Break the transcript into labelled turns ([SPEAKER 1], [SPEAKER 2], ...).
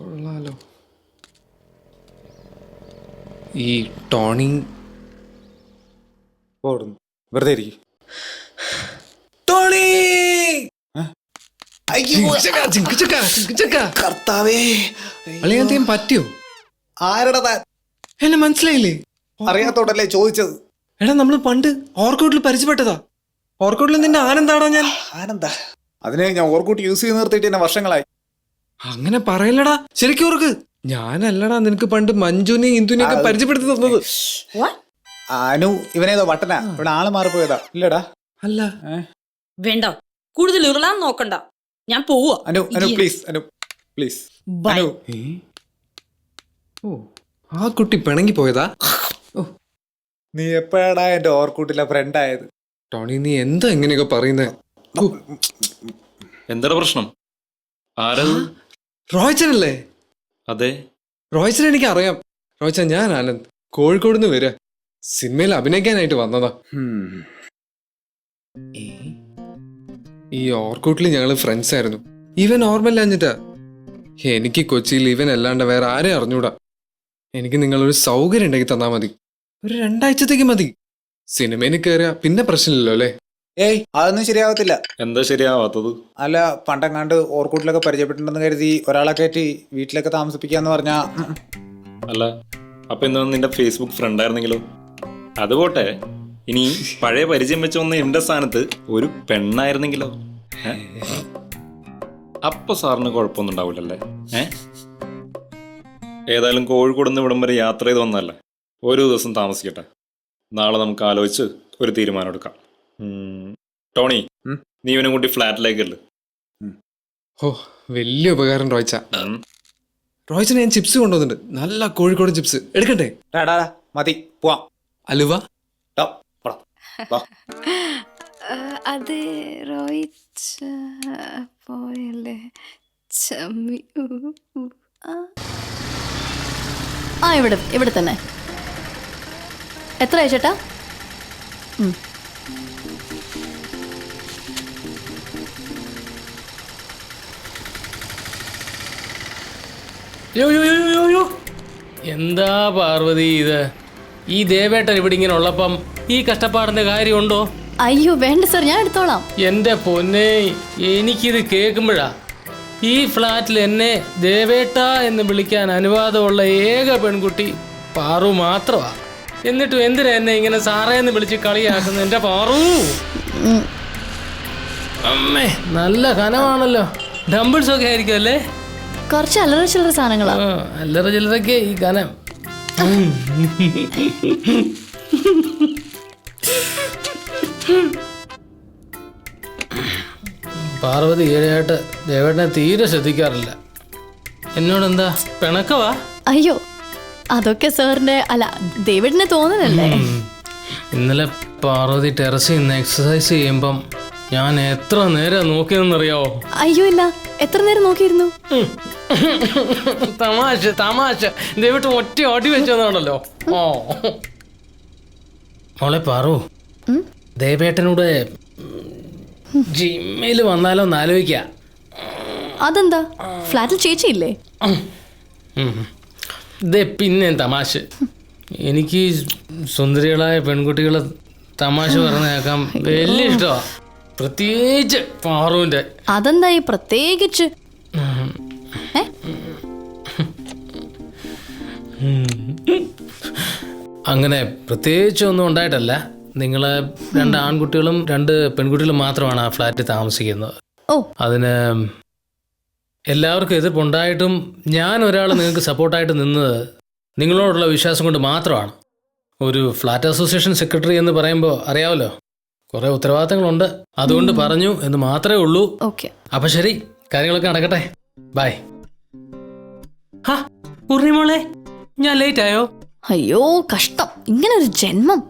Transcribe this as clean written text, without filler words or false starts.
[SPEAKER 1] കൊള്ളാലോ. ഈ ടോണി
[SPEAKER 2] ഓടുന്നു. വെറുതെ ഇരിക്കും.
[SPEAKER 1] ടോണി
[SPEAKER 2] കർത്താവേ,
[SPEAKER 1] അളിയാൻ പറ്റിയോ?
[SPEAKER 2] ആരടാ താൻ?
[SPEAKER 1] എന്നെ മനസ്സിലായില്ലേ?
[SPEAKER 2] അറിയാത്തോണ്ടല്ലേ ചോദിച്ചത്.
[SPEAKER 1] എടാ നമ്മള് പണ്ട് ഓർക്കൗട്ടിൽ പരിചയപ്പെട്ടതാ. ഓർക്കൗട്ടിൽ നിന്റെ ആനന്ദാടാ ഞാൻ.
[SPEAKER 2] ആനന്ദ? അതിനെ ഞാൻ ഓർക്കൂട്ട് യൂസ് ചെയ്ത് നിർത്തിയിട്ട് എന്നെ വർഷങ്ങളായി.
[SPEAKER 1] അങ്ങനെ പറയല്ലടാ, ശരിക്കും ഓർക്ക്. ഞാനല്ലടാ നിനക്ക് പണ്ട് മഞ്ജുനെയും ഇന്ദുനെയൊക്കെ പരിചയപ്പെടുത്തി തന്നത്.
[SPEAKER 2] അനു ഇവനേതോ വട്ടനാ. ഇവിടെ ആള് മാറിപ്പോയതാ. ഇല്ലടാ.
[SPEAKER 1] അല്ല
[SPEAKER 3] വേണ്ട, കൂടുതൽ ഉരുളാൻ നോക്കണ്ട. ഞാൻ പോവാ.
[SPEAKER 2] Anu Anu please, Anu please. അനു
[SPEAKER 1] ഓ, ആ കുട്ടി പിണങ്ങി പോയതാ.
[SPEAKER 2] നീ എപ്പോഴാടാ എന്റെ ഓർക്കൂട്ടിലെ ഫ്രണ്ട് ആയത്?
[SPEAKER 1] ടോണി നീ എന്താ എങ്ങനെയൊക്കെ പറയുന്നേ?
[SPEAKER 4] എന്താണ് പ്രശ്നം? ആരത്?
[SPEAKER 1] റോയ്ച്ചനല്ലേ?
[SPEAKER 4] അതെ,
[SPEAKER 1] റോയ്ച്ചൻ എനിക്ക് അറിയാം. റോയ്ച്ചൻ, ഞാൻ ആനന്ദ്, കോഴിക്കോട് നിന്ന് വരിക. സിനിമയിൽ അഭിനയിക്കാനായിട്ട് വന്നതാ. ഈ ഓർക്കൂട്ടിൽ ഞങ്ങള് ഫ്രണ്ട്സ് ആയിരുന്നു. ഇവൻ ഓർമ്മയില്ല എന്നിട്ടാ. എനിക്ക് കൊച്ചിയിൽ ഇവൻ അല്ലാണ്ട് വേറെ ആരെയും അറിഞ്ഞൂടാ. എനിക്ക് നിങ്ങളൊരു സൗകര്യം ഉണ്ടെങ്കിൽ തന്നാ മതി. ഒരു 2 ആഴ്ചത്തേക്ക് മതി. സിനിമയിൽ കയറിയ പിന്നെ പ്രശ്നമില്ലല്ലോ അല്ലേ?
[SPEAKER 2] ഏയ്, അതൊന്നും ശരിയാവത്തില്ല.
[SPEAKER 4] എന്താ ശരിയാവാത്തത്?
[SPEAKER 2] അല്ല, പണ്ടെങ്ങാണ്ട് ഓർക്കൂട്ടിലൊക്കെ പരിചയപ്പെട്ടിട്ടുണ്ടെന്ന് കരുതി ഒരാളെ കയറ്റി വീട്ടിലൊക്കെ താമസിപ്പിക്കാന്ന് പറഞ്ഞാ
[SPEAKER 4] അല്ല, അപ്പൊ എന്താ നിന്റെ ഫേസ്ബുക്ക് ഫ്രണ്ട് ആയിരുന്നെങ്കിലോ? അതുപോട്ടെ, ഇനി പഴയ പരിചയം വെച്ച് വന്ന എന്റെ സ്ഥാനത്ത് ഒരു പെണ്ണായിരുന്നെങ്കിലോ? അപ്പൊ സാറിന് കുഴപ്പമൊന്നും ഉണ്ടാവില്ലല്ലേ? ഏതായാലും കോഴിക്കോട് നിന്ന് ഇവിടം വരെ യാത്ര ചെയ്ത് വന്നല്ലേ, ഒരു ദിവസം താമസിക്കട്ടെ. നാളെ നമുക്ക് ആലോചിച്ച് ഒരു തീരുമാനം എടുക്കാം. ടോണി, നീ ഇവനെ കൂട്ടി ഫ്ലാറ്റിലേക്കല്ലേ?
[SPEAKER 1] ഓ, വലിയ ഉപകാരം റോയ്ച്ച. റോയ്ച്ചന് ഞാൻ ചിപ്സ് കൊണ്ടുവന്നിട്ടുണ്ട്, നല്ല കോഴിക്കോട് ചിപ്സ്. എടുക്കട്ടെ?
[SPEAKER 2] മതി, പോവാം.
[SPEAKER 1] അലുവ?
[SPEAKER 5] അതെ, റോയിച്ച് പോയല്ലേ.
[SPEAKER 6] ആ, ഇവിടെ തന്നെ. എത്ര ചേട്ടാ?
[SPEAKER 7] എന്താ പാർവതി ഇത്? ഈ ദേവേട്ടൻ ഇവിടെ ഇങ്ങനെ ഉള്ളപ്പം ഈ കഷ്ടപ്പാടിന്റെ കാര്യമുണ്ടോ?
[SPEAKER 6] അയ്യോ വേണ്ട സാർ, ഞാൻ എടുത്തോളാം.
[SPEAKER 7] എന്റെ പൊന്നെ, എനിക്കിത് കേൾക്കുമ്പോഴാ ഈ ഫ്ലാറ്റിൽ എന്നെ ദേവേട്ട എന്ന് വിളിക്കാൻ അനുവാദമുള്ള ഏക പെൺകുട്ടി പാറു മാത്രമാ. എന്നിട്ടും എന്തിനാ എന്നെ ഇങ്ങനെ സാറേന്ന് വിളിച്ച് കളിയാക്കുന്നു എന്റെ പാറു? അമ്മേ, നല്ല കനമാണല്ലോ. ഡംബിൾസ് ഒക്കെ ആയിരിക്കും അല്ലേ?
[SPEAKER 6] കുറച്ച് അല്ലറ ചില്ലറ സാധനങ്ങളാ.
[SPEAKER 7] അല്ലറ ചില്ലറൊക്കെ ഈ കനം. പാർവതി ഈയിടെയായിട്ട് ദേവേട്ടനെ തീരെ ശ്രദ്ധിക്കാറില്ല. എന്നോടെന്താ പിണക്കവാ?
[SPEAKER 6] അയ്യോ, അതൊക്കെ സാറിന്റെ അല്ല ദേവേട്ടനെ തോന്നലല്ലേ.
[SPEAKER 7] ഇന്നലെ പാർവതി ടെറസിൽ നിന്ന് എക്സസൈസ് ചെയ്യുമ്പം ഞാൻ എത്ര നേരം നോക്കിയെന്നറിയാവോ?
[SPEAKER 6] അയ്യോ ഇല്ല, എത്ര നേരം നോക്കിയിരുന്നു?
[SPEAKER 7] തമാശ ദേവേട്ടൻ ഒറ്റ അടി വെച്ചതാണല്ലോ. ഓ മോളെ പാറു, ദേവേട്ടനൂടെ ജിമ്മിൽ വന്നാലോ എന്ന് ആലോചിക്ക.
[SPEAKER 6] അതെന്താ, ഫ്ലാറ്റിൽ ചേച്ചിയില്ലേ?
[SPEAKER 7] പിന്നെ തമാശ. എനിക്ക് സുന്ദരികളായ പെൺകുട്ടികളെ തമാശ പറഞ്ഞു കേൾക്കാൻ വലിയ ഇഷ്ടമാണ്, പ്രത്യേകിച്ച് പാറുവിന്റെ.
[SPEAKER 6] അതെന്താ ഈ പ്രത്യേകിച്ച്?
[SPEAKER 7] അങ്ങനെ പ്രത്യേകിച്ചൊന്നും ഉണ്ടായിട്ടല്ല. നിങ്ങൾ 2 ആൺകുട്ടികളും 2 പെൺകുട്ടികളും മാത്രമാണ് ആ ഫ്ലാറ്റിൽ താമസിക്കുന്നത്. അതിന് എല്ലാവർക്കും എതിർപ്പുണ്ടായിട്ടും ഞാൻ ഒരാൾ നിങ്ങൾക്ക് സപ്പോർട്ടായിട്ട് നിന്നത് നിങ്ങളോടുള്ള വിശ്വാസം കൊണ്ട് മാത്രമാണ്. ഒരു ഫ്ലാറ്റ് അസോസിയേഷൻ സെക്രട്ടറി എന്ന് പറയുമ്പോൾ അറിയാമല്ലോ, കുറേ ഉത്തരവാദിത്തങ്ങളുണ്ട്. അതുകൊണ്ട് പറഞ്ഞു എന്ന് മാത്രമേ ഉള്ളൂ. അപ്പൊ ശരി, കാര്യങ്ങളൊക്കെ നടക്കട്ടെ. ബൈ. പൂർണിമോളെ, ഞാൻ ലേറ്റ് ആയോ?
[SPEAKER 6] അയ്യോ കഷ്ടം, ഇങ്ങനെ ഒരു ജന്മം.